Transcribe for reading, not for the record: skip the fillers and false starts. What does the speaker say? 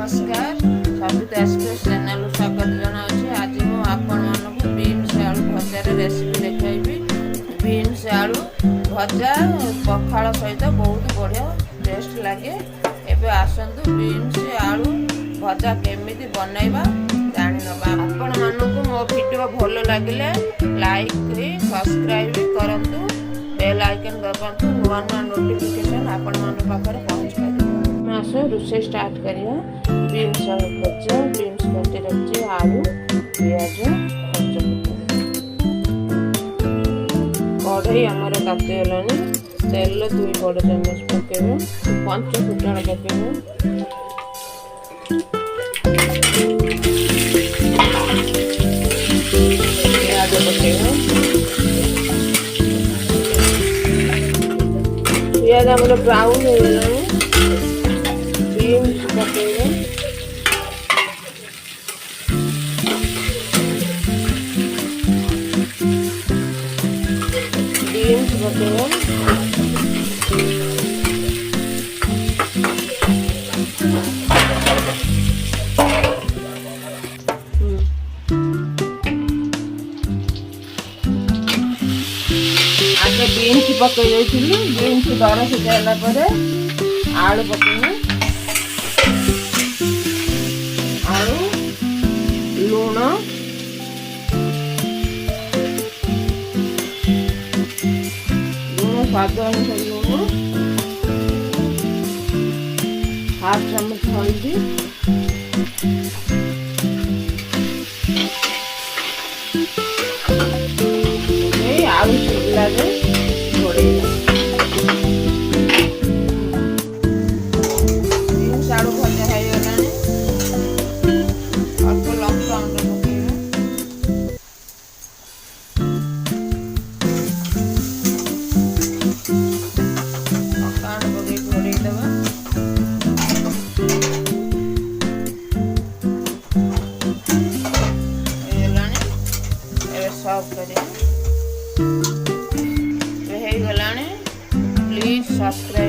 नमस्कार Savita express channel स्वागत जनाऊँ। आज मु आपण मानक बीन्स आलू भजार रेसिपी देखाइबी। बीन्स आलू भजा पखाल सहित बहुत बढ़िया टेस्ट लगे। एबे आसतु बीन्स आलू भजा केमिति बनैबा जानि नबा। आपण मानक मो वीडियो भल लगिले लाइक सब्सक्राइब करंतु, बेल आइकन दबातु, नुआ नुआ नोटिफिकेशन आपण मान पाखरे पहुंच पाए। आसो रोषे स्टार्ट करिया। बीन्स आलू भजा, बीन्स काटी रखी, आलू पियाज कढ़ई आमर तातीगलानी। तेल 2 बड़ चामच पकेबे, 5 फुटण पकेबे, पियाज पकेबे। पियाज आमर ब्राउन हो गलानी। बीन्स पकेबे, बीन्स पकेबे, आगे बीन्स पकई देइथिलि। बीन्स दर सिझाइला परे आलू पकेबे, आलू लूण स्वाद अनुसार लूण, हाफ चामच हल्दी, आलू सिझला घोड़ेला। बीन्स आलू भजा हो गलानी। अल्प लंका पकेबे, पके घोड़े देवा। सर्व करिए। Please subscribe